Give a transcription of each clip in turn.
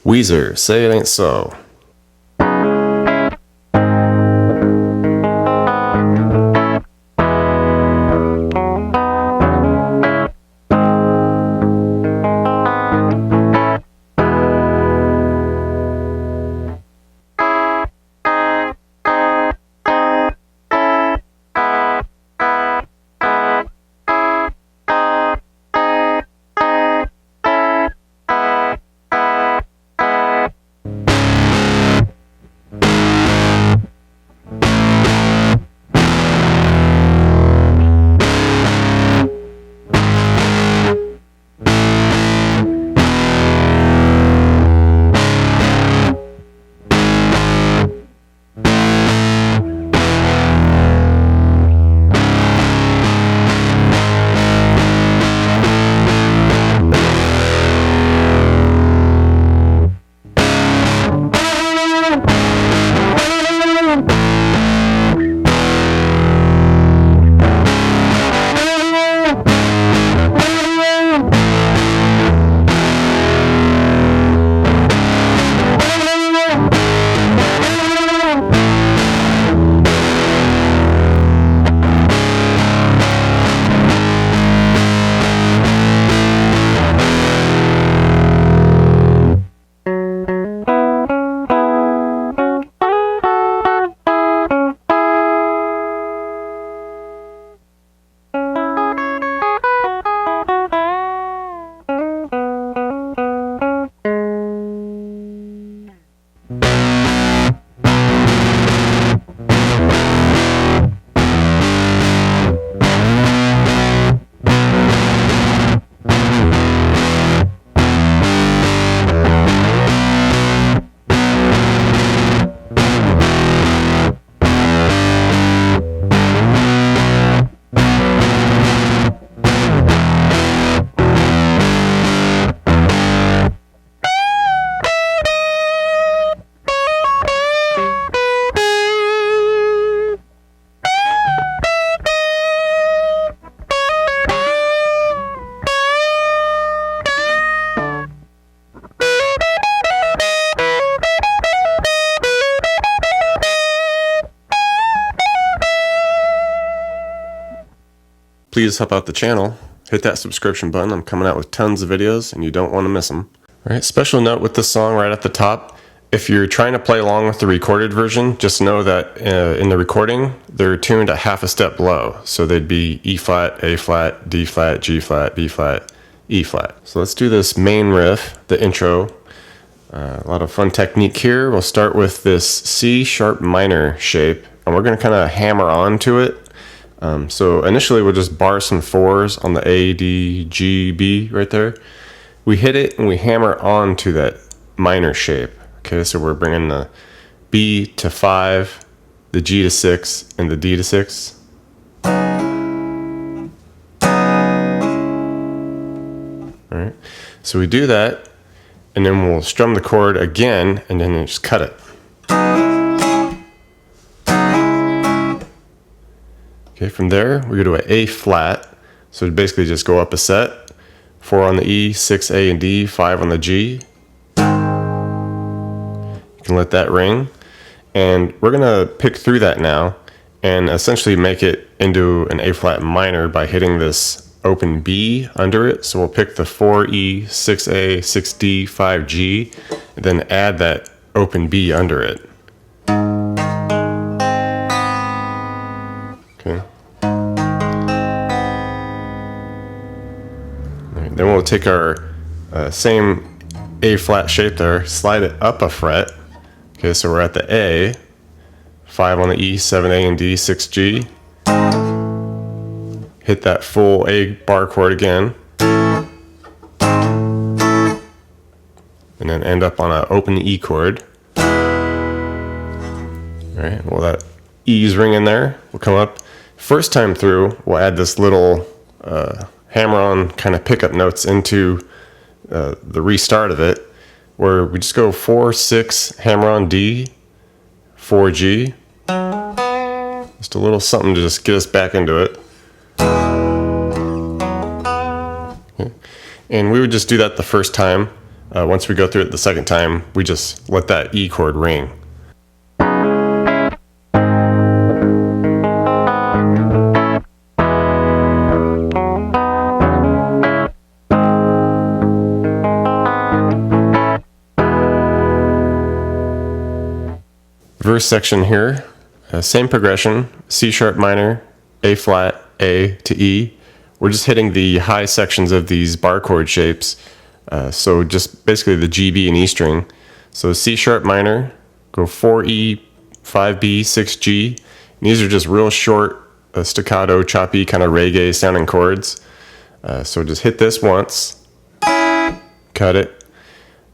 Weezer, Say It Ain't So. Please help out the channel. Hit that subscription button. I'm coming out with tons of videos and you don't want to miss them. All right, special note with this song right at the top. If you're trying to play along with the recorded version, just know that in the recording, they're tuned a half a step low. So they'd be E flat, A flat, D flat, G flat, B flat, E flat. So let's do this main riff, the intro. A lot of fun technique here. We'll start with this C sharp minor shape, and we're going to kind of hammer onto it. So initially we'll just bar some fours on the A, D, G, B right there. We hit it and we hammer onto that minor shape. Okay, so we're bringing the B to 5, the G to 6, and the D to 6. All right, so we do that, and then we'll strum the chord again, and then just cut it. Okay, from there we go to an A flat, so we basically just go up a set, 4 on the E, 6 A and D, 5 on the G. You can let that ring, and we're gonna pick through that now and essentially make it into an A flat minor by hitting this open B under it. So we'll pick the 4E, 6A, 6D, 5G, and then add that open B under it. Okay. Then we'll take our same A flat shape there, slide it up a fret. Okay, so we're at the A, 5 on the E, 7A and D, 6G. Hit that full A bar chord again. And then end up on an open E chord. Alright, well that E's ring in there will come up. First time through, we'll add this little hammer-on kind of pickup notes into the restart of it, where we just go 4, 6, hammer-on D, 4G. Just a little something to just get us back into it. Okay. And we would just do that the first time. Once we go through it the second time, we just let that E chord ring. Verse section here, same progression, C sharp minor, A flat, A to E. We're just hitting the high sections of these bar chord shapes. So just basically the G, B, and E string. So C sharp minor, go 4E, 5B, 6G. And these are just real short, staccato, choppy, kind of reggae sounding chords. So just hit this once, cut it.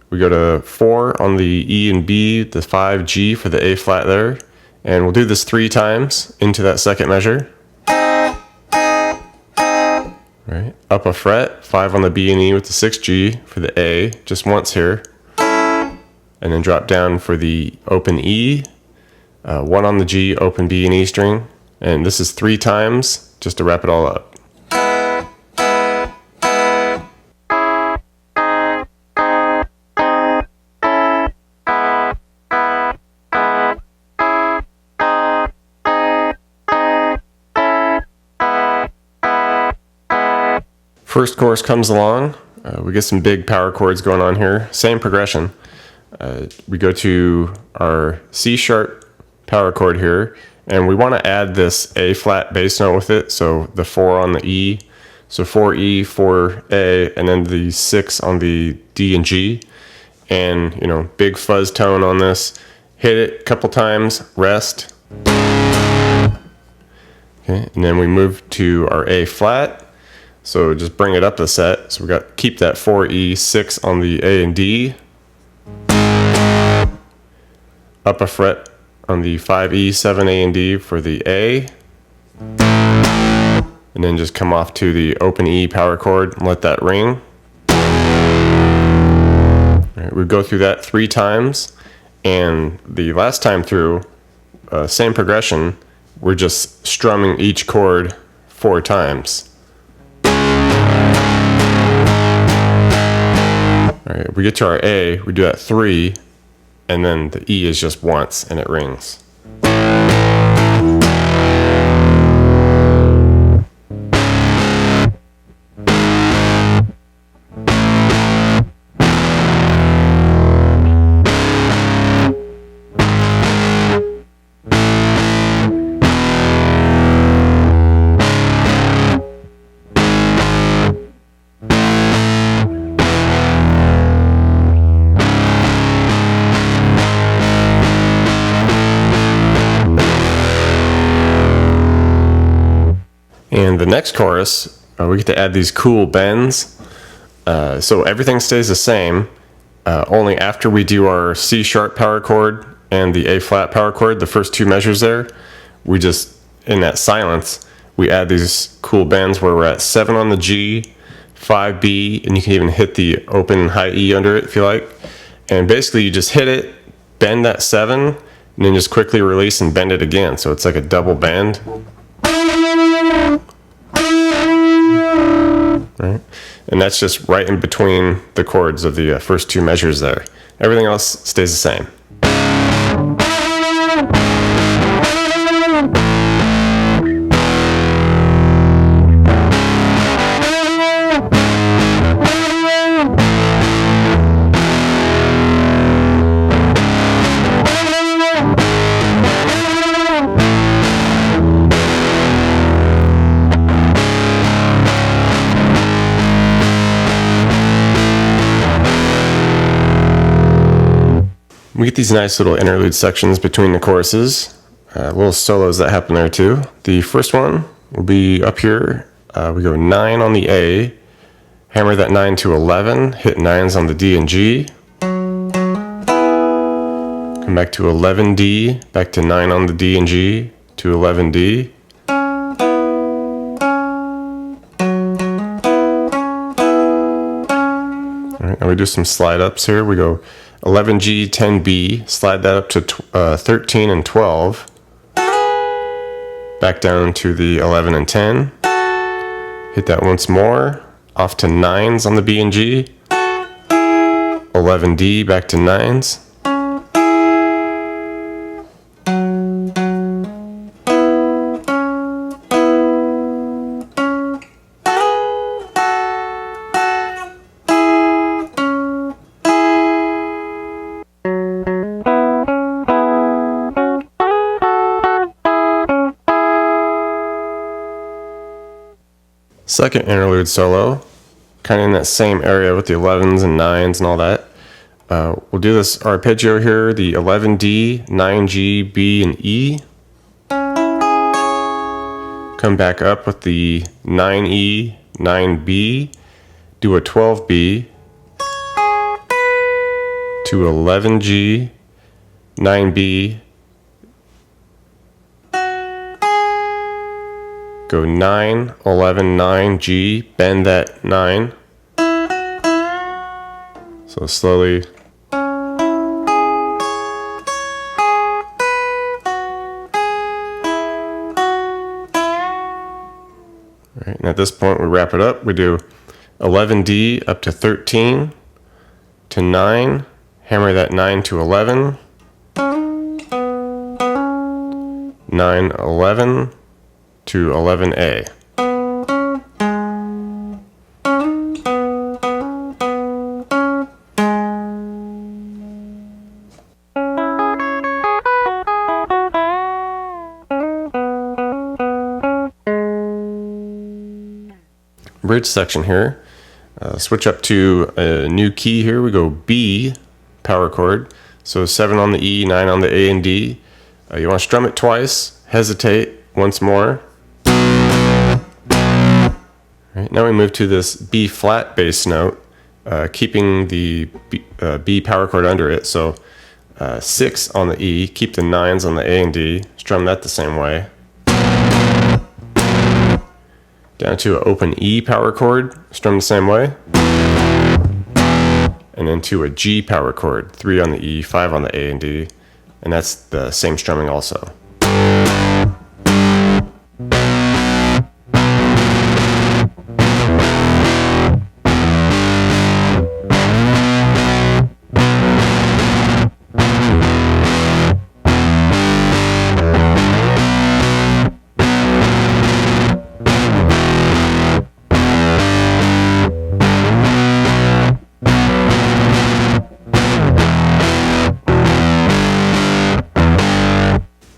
We go to 4 on the E and B, the 5 G for the A flat there. And we'll do this 3 times into that second measure. Right. Up a fret, 5 on the B and E with the 6 G for the A, just once here. And then drop down for the open E, 1 on the G, open B and E string. And this is 3 times just to wrap it all up. First chorus comes along, we get some big power chords going on here, same progression. We go to our C sharp power chord here, and we want to add this A flat bass note with it, so the 4 on the E, so 4E, 4A, and then the 6 on the D and G, and you know, big fuzz tone on this. Hit it a couple times, rest. Okay, and then we move to our A flat. So just bring it up a set. So we got keep that 4E, 6 on the A and D. Up a fret on the 5E, 7A and D for the A. And then just come off to the open E power chord and let that ring. All right, we go through that 3 times. And the last time through, same progression, we're just strumming each chord 4 times. Alright, we get to our A, we do that 3, and then the E is just once, and it rings. And the next chorus, we get to add these cool bends. So everything stays the same, only after we do our C sharp power chord and the A flat power chord, the first 2 measures there, we just, in that silence, we add these cool bends where we're at 7 on the G, 5B, and you can even hit the open high E under it if you like. And basically you just hit it, bend that 7, and then just quickly release and bend it again. So it's like a double bend. Right? And that's just right in between the chords of the first 2 measures there. Everything else stays the same. We get these nice little interlude sections between the choruses, little solos that happen there too. The first one will be up here. We go 9 on the A, hammer that 9 to 11, hit 9s on the D and G. Come back to 11D, back to 9 on the D and G, to 11D. All right, now we do some slide ups here. We go 11G, 10B, slide that up to 13 and 12, back down to the 11 and 10, hit that once more, off to 9s on the B and G, 11D back to 9s. Second interlude solo, kind of in that same area with the 11s and 9s and all that. We'll do this arpeggio here, the 11D, 9G, B, and E. Come back up with the 9E, 9B, do a 12B, to 11G, 9B, go 9, 11, 9G, bend that 9. So slowly. Right, and at this point we wrap it up. We do 11D up to 13 to 9, hammer that 9 to 11, 9, 11 to 11A. Bridge section here. Switch up to a new key here. We go B power chord. So 7 on the E, 9 on the A and D. You want to strum it twice, hesitate once more. Right, now we move to this B flat bass note, keeping the B power chord under it. So 6 on the E, keep the 9s on the A and D, strum that the same way. Down to an open E power chord, strum the same way. And then to a G power chord, 3 on the E, 5 on the A and D, and that's the same strumming also.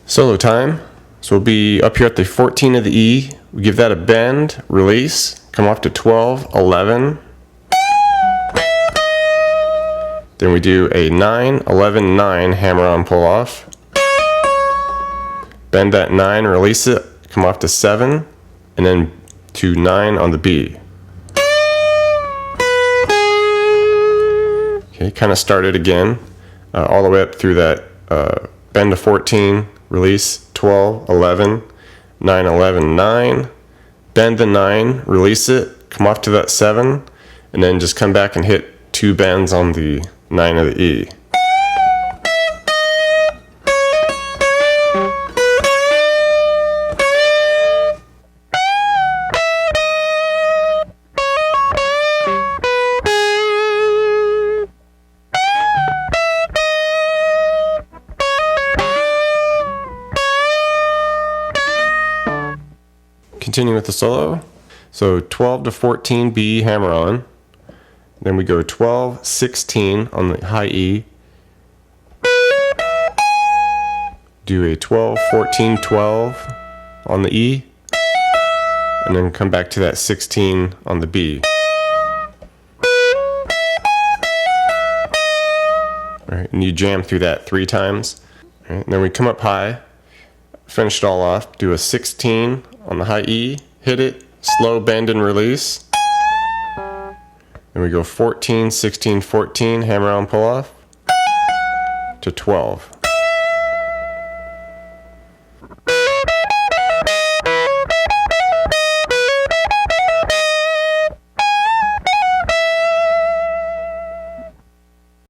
Solo time. So we'll be up here at the 14 of the E. We give that a bend, release, come off to 12, 11. Then we do a 9, 11, 9 hammer on pull off. Bend that 9, release it, come off to 7, and then to 9 on the B. Okay, kind of start it again, all the way up through that bend to 14, release 12, 11, 9, 11, 9, bend the 9, release it, come off to that 7, and then just come back and hit 2 bends on the 9 of the E. Continue with the solo. So 12 to 14 B hammer on. Then we go 12, 16 on the high E. Do a 12, 14, 12 on the E. And then come back to that 16 on the B. All right, and you jam through that 3 times. All right, and then we come up high, finish it all off, do a 16 on the high E, hit it, slow bend and release. Then we go 14, 16, 14, hammer on pull off to 12.